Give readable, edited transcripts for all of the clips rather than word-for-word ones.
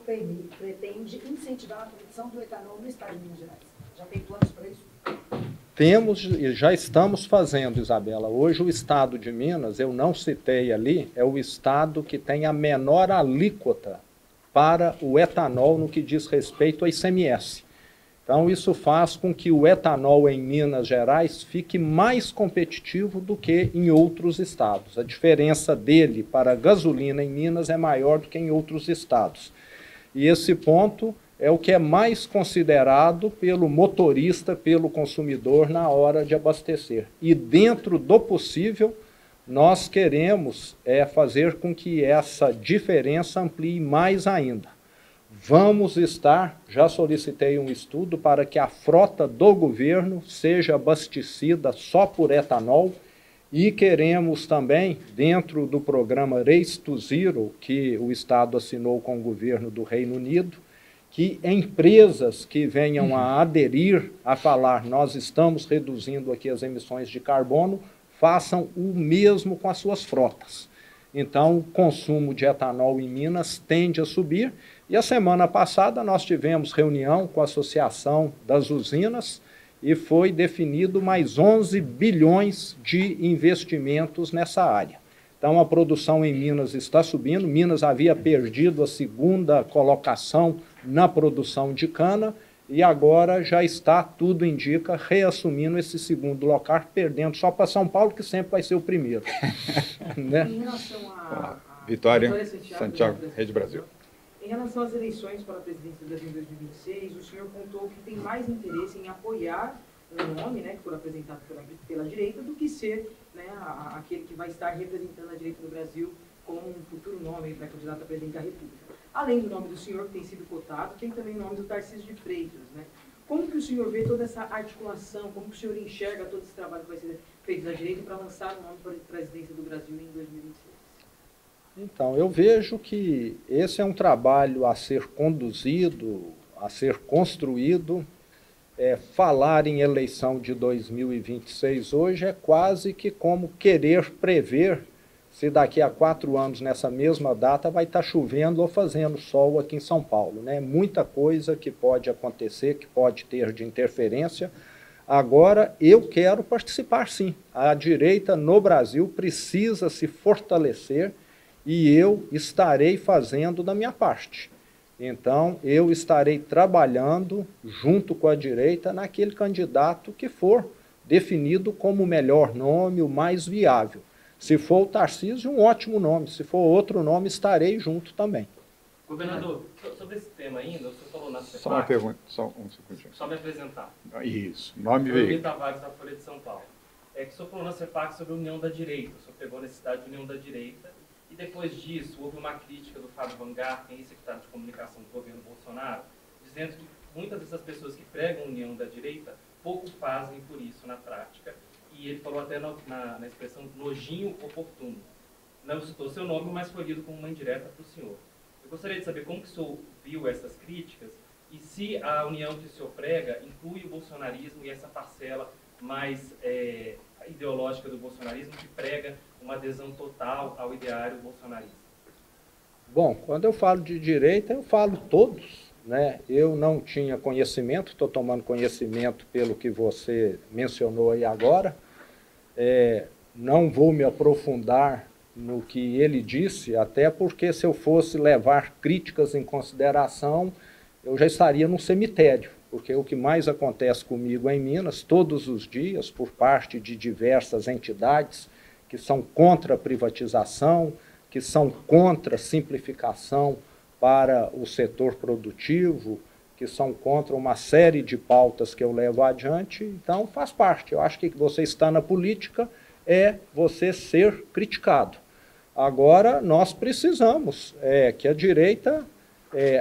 pretende incentivar a produção do etanol no estado de Minas Gerais? Já tem planos para isso? Temos e já estamos fazendo, Isabela. Hoje o estado de Minas, eu não citei ali, é o estado que tem a menor alíquota para o etanol no que diz respeito ao ICMS. Então isso faz com que o etanol em Minas Gerais fique mais competitivo do que em outros estados. A diferença dele para a gasolina em Minas é maior do que em outros estados. E esse ponto é o que é mais considerado pelo motorista, pelo consumidor na hora de abastecer. E dentro do possível, nós queremos fazer com que essa diferença amplie mais ainda. Vamos estar, já solicitei um estudo para que a frota do governo seja abastecida só por etanol e queremos também, dentro do programa Race to Zero, que o Estado assinou com o governo do Reino Unido, que empresas que venham a aderir a falar nós estamos reduzindo aqui as emissões de carbono, façam o mesmo com as suas frotas. Então, o consumo de etanol em Minas tende a subir, e a semana passada nós tivemos reunião com a Associação das Usinas e foi definido mais 11 bilhões de investimentos nessa área. Então, a produção em Minas está subindo. Minas havia perdido a segunda colocação na produção de cana e agora já está, tudo indica, reassumindo esse segundo lugar, perdendo só para São Paulo, que sempre vai ser o primeiro. Né? Em relação a Vitória Santiago, Rede Brasil. Em relação às eleições para a presidência do Brasil em 2026, o senhor contou que tem mais interesse em apoiar um nome, né, que for apresentado pela direita, do que ser, né, aquele que vai estar representando a direita do Brasil como um futuro nome para candidato a presidente da República. Além do nome do senhor, que tem sido cotado, tem também o nome do Tarcísio de Freitas. Né? Como que o senhor vê toda essa articulação, como que o senhor enxerga todo esse trabalho que vai ser feito na direita para lançar o nome para a presidência do Brasil em 2026? Então, eu vejo que esse é um trabalho a ser conduzido, a ser construído. Falar em eleição de 2026 hoje é quase que como querer prever se daqui a 4 anos, nessa mesma data, vai estar chovendo ou fazendo sol aqui em São Paulo. Né? Muita coisa que pode acontecer, que pode ter de interferência. Agora, eu quero participar, sim. A direita no Brasil precisa se fortalecer e eu estarei fazendo da minha parte. Então, eu estarei trabalhando junto com a direita naquele candidato que for definido como o melhor nome, o mais viável. Se for o Tarcísio, um ótimo nome. Se for outro nome, estarei junto também. Governador, sobre esse tema ainda, o senhor falou na CEPAC... Só uma pergunta, só um segundinho. Só me apresentar. Isso, nome veio. Luiz Tavares, da Folha de São Paulo. Que o senhor falou na CEPAC sobre a união da direita. O senhor pegou a necessidade de união da direita. E depois disso, houve uma crítica do Fábio Van Garten, ex-secretário de comunicação do governo Bolsonaro, dizendo que muitas dessas pessoas que pregam a união da direita pouco fazem por isso na prática. E ele falou até na expressão nojinho oportuno. Não citou seu nome, mas foi lido como uma indireta para o senhor. Eu gostaria de saber como que o senhor viu essas críticas e se a união que o senhor prega inclui o bolsonarismo e essa parcela mais ideológica do bolsonarismo que prega uma adesão total ao ideário bolsonarista. Bom, quando eu falo de direita, eu falo todos. Né? Eu não tinha conhecimento, estou tomando conhecimento pelo que você mencionou aí agora. Não vou me aprofundar no que ele disse, até porque se eu fosse levar críticas em consideração, eu já estaria num cemitério, porque o que mais acontece comigo em Minas, todos os dias, por parte de diversas entidades que são contra a privatização, que são contra a simplificação para o setor produtivo, que são contra uma série de pautas que eu levo adiante, então faz parte. Eu acho que você está na política é você ser criticado. Agora, nós precisamos que a direita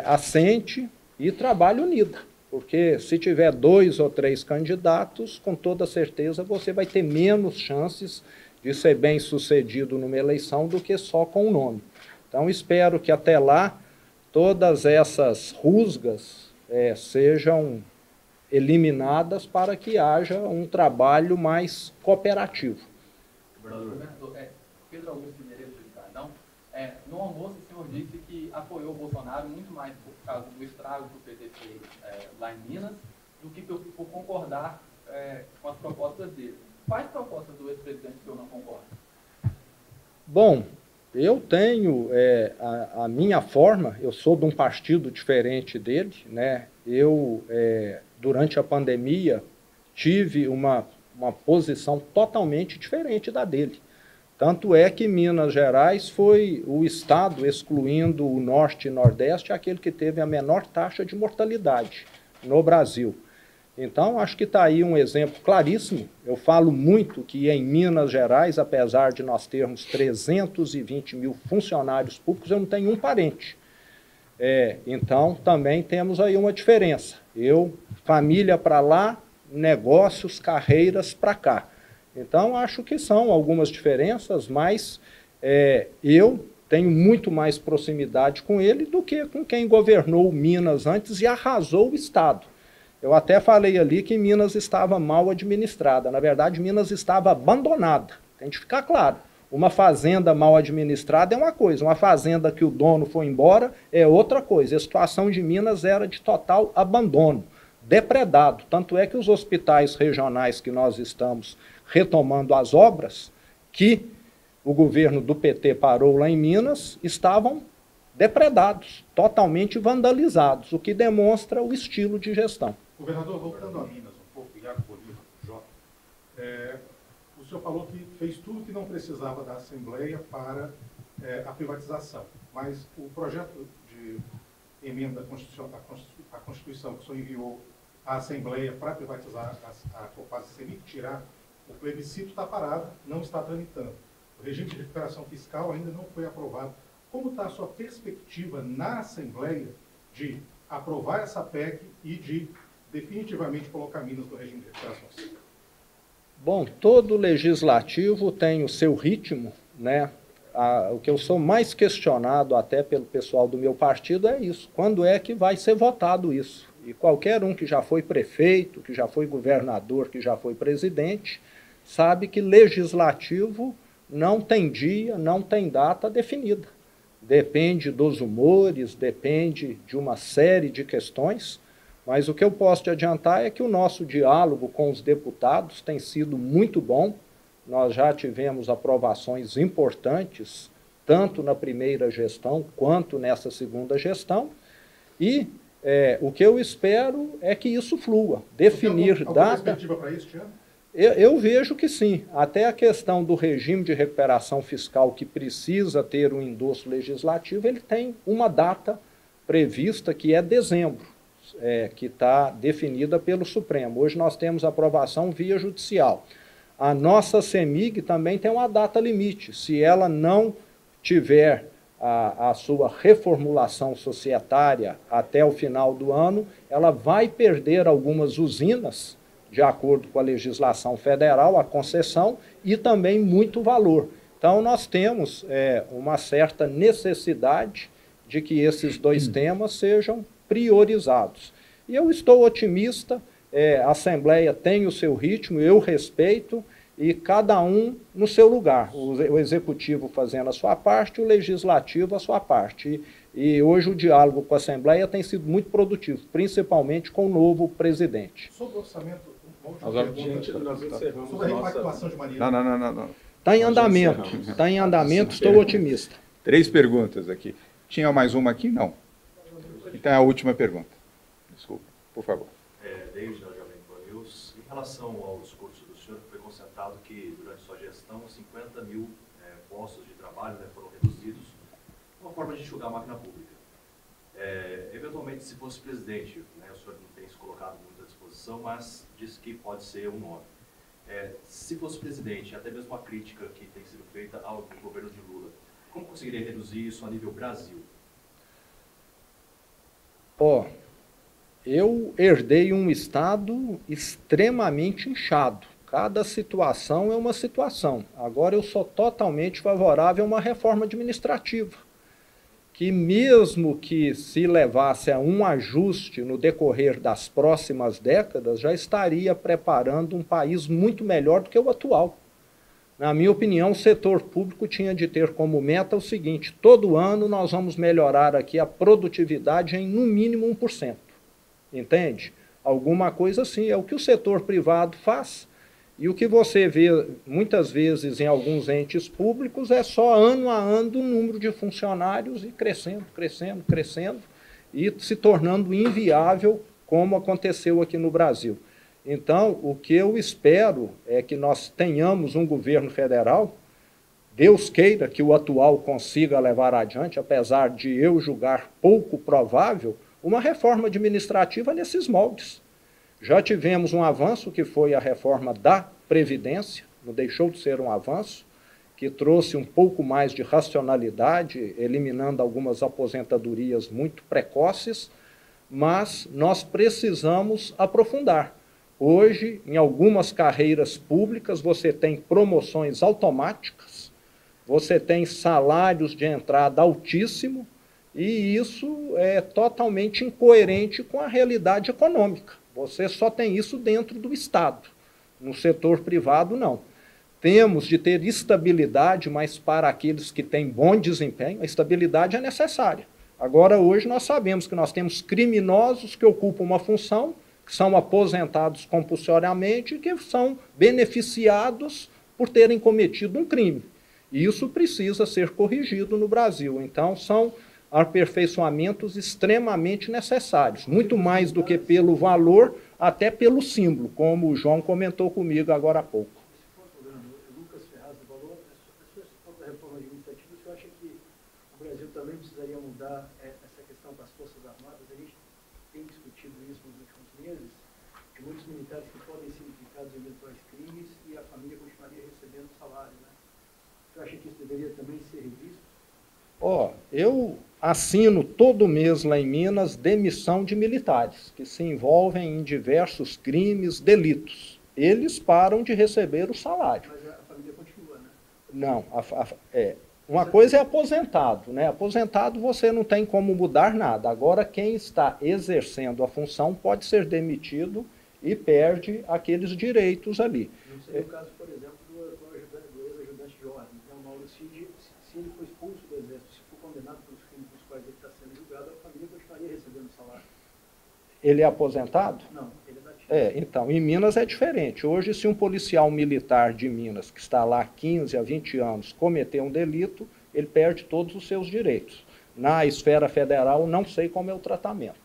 assente e trabalhe unida, porque se tiver 2 ou 3 candidatos, com toda certeza você vai ter menos chances de ser bem sucedido numa eleição do que só com o nome. Então, espero que até lá todas essas rusgas sejam eliminadas para que haja um trabalho mais cooperativo. Governador, Pedro Augusto Mineiro de Carnão, No almoço, o senhor disse que apoiou o Bolsonaro muito mais por causa do estrago que o PT fez lá em Minas, do que por concordar com as propostas dele. Quais propostas do ex-presidente o senhor não concorda? Bom, eu tenho a minha forma, eu sou de um partido diferente dele, né? Eu, durante a pandemia, tive uma posição totalmente diferente da dele. Tanto é que Minas Gerais foi o estado, excluindo o Norte e Nordeste, aquele que teve a menor taxa de mortalidade no Brasil. Então, acho que está aí um exemplo claríssimo. Eu falo muito que em Minas Gerais, apesar de nós termos 320 mil funcionários públicos, eu não tenho um parente. Então, também temos aí uma diferença. Família para lá, negócios, carreiras para cá. Então, acho que são algumas diferenças, mas eu tenho muito mais proximidade com ele do que com quem governou Minas antes e arrasou o Estado. Eu até falei ali que Minas estava mal administrada. Na verdade, Minas estava abandonada. Tem que ficar claro. Uma fazenda mal administrada é uma coisa, uma fazenda que o dono foi embora é outra coisa. A situação de Minas era de total abandono, depredado. Tanto é que os hospitais regionais que nós estamos retomando as obras, que o governo do PT parou lá em Minas, estavam depredados, totalmente vandalizados, o que demonstra o estilo de gestão. Governador, voltando a Minas um pouco, Iago Bolívar, Jota, o senhor falou que fez tudo que não precisava da Assembleia para a privatização, mas o projeto de emenda à Constituição que o senhor enviou à Assembleia para privatizar a Copasa e CEMIG, tirar o plebiscito está parado, não está tramitando. O regime de recuperação fiscal ainda não foi aprovado. Como está a sua perspectiva na Assembleia de aprovar essa PEC e de definitivamente colocar Minas no regime de recuperação fiscal? Bom, todo legislativo tem o seu ritmo, né? O que eu sou mais questionado até pelo pessoal do meu partido é isso. Quando é que vai ser votado isso? E qualquer um que já foi prefeito, que já foi governador, que já foi presidente, sabe que legislativo não tem dia, não tem data definida. Depende dos humores, depende de uma série de questões, mas o que eu posso te adiantar é que o nosso diálogo com os deputados tem sido muito bom. Nós já tivemos aprovações importantes, tanto na primeira gestão quanto nessa segunda gestão, e o que eu espero é que isso flua. Definir alguma data... perspectiva para este ano? Eu vejo que sim. Até a questão do regime de recuperação fiscal, que precisa ter um endosso legislativo, ele tem uma data prevista, que é dezembro, que está definida pelo Supremo. Hoje nós temos aprovação via judicial. A nossa CEMIG também tem uma data limite. Se ela não tiver a sua reformulação societária até o final do ano, ela vai perder algumas usinas, de acordo com a legislação federal, a concessão, e também muito valor. Então, nós temos uma certa necessidade de que esses dois temas sejam priorizados. E eu estou otimista, a Assembleia tem o seu ritmo, eu respeito, e cada um no seu lugar. O Executivo fazendo a sua parte, o Legislativo a sua parte. E hoje o diálogo com a Assembleia tem sido muito produtivo, principalmente com o novo presidente. Sobre o orçamento, Nós encerramos sobre a repactuação de Marília. Não. Está em andamento, está em andamento, estou otimista. 3 perguntas aqui. Tinha mais uma aqui? Não. Então é a última pergunta. Desculpa, por favor. Desde a Jovem Pan News, em relação ao discurso do senhor, foi constatado que durante sua gestão 50 mil postos de trabalho foram reduzidos, uma forma de enxugar a máquina pública. Eventualmente, se fosse presidente, o senhor não tem se colocado muito à disposição, mas disse que pode ser um nome. Se fosse presidente, até mesmo a crítica que tem sido feita ao governo de Lula, como conseguiria reduzir isso a nível Brasil? Eu herdei um Estado extremamente inchado. Cada situação é uma situação. Agora eu sou totalmente favorável a uma reforma administrativa, que mesmo que se levasse a um ajuste no decorrer das próximas décadas, já estaria preparando um país muito melhor do que o atual. Na minha opinião, o setor público tinha de ter como meta o seguinte: todo ano nós vamos melhorar aqui a produtividade em no mínimo 1%. Entende? Alguma coisa assim, é o que o setor privado faz. E o que você vê muitas vezes em alguns entes públicos é só ano a ano o número de funcionários e crescendo, crescendo, crescendo, e se tornando inviável, como aconteceu aqui no Brasil. Então, o que eu espero é que nós tenhamos um governo federal, Deus queira que o atual consiga levar adiante, apesar de eu julgar pouco provável, uma reforma administrativa nesses moldes. Já tivemos um avanço, que foi a reforma da Previdência, não deixou de ser um avanço, que trouxe um pouco mais de racionalidade, eliminando algumas aposentadorias muito precoces, mas nós precisamos aprofundar. Hoje, em algumas carreiras públicas, você tem promoções automáticas, você tem salários de entrada altíssimo, e isso é totalmente incoerente com a realidade econômica. Você só tem isso dentro do Estado, no setor privado não. Temos de ter estabilidade, mas para aqueles que têm bom desempenho, a estabilidade é necessária. Agora, hoje, nós sabemos que nós temos criminosos que ocupam uma função, que são aposentados compulsoriamente e que são beneficiados por terem cometido um crime. E isso precisa ser corrigido no Brasil. Então, são aperfeiçoamentos extremamente necessários, muito mais do que pelo valor, até pelo símbolo, como o João comentou comigo agora há pouco. Lucas Ferraz do Valor, esse ponto da reforma administrativa, o senhor acha que o Brasil também precisaria mudar essa questão das Forças Armadas? A gente tem discutido isso nos últimos meses, de muitos militares que podem ser implicados em eventuais crimes e a família continuaria recebendo salário, né? O senhor acha que isso deveria também ser revisto? Eu assino todo mês lá em Minas demissão de militares que se envolvem em diversos crimes, delitos. Eles param de receber o salário. Mas a família continua, né? Não, uma coisa é aposentado, né? Aposentado você não tem como mudar nada. Agora, quem está exercendo a função pode ser demitido e perde aqueles direitos ali. Não seria o caso, por exemplo, do ex-ajudante de ordem, né? O Mauro Cid, se ele for expulso do Exército, se for condenado pelos crimes dos quais ele está sendo julgado, a família continuaria recebendo salário. Ele é aposentado? Não, ele é dativo. Então, em Minas é diferente. Hoje, se um policial militar de Minas, que está lá há 15 a 20 anos, cometer um delito, ele perde todos os seus direitos. Na esfera federal, não sei como é o tratamento.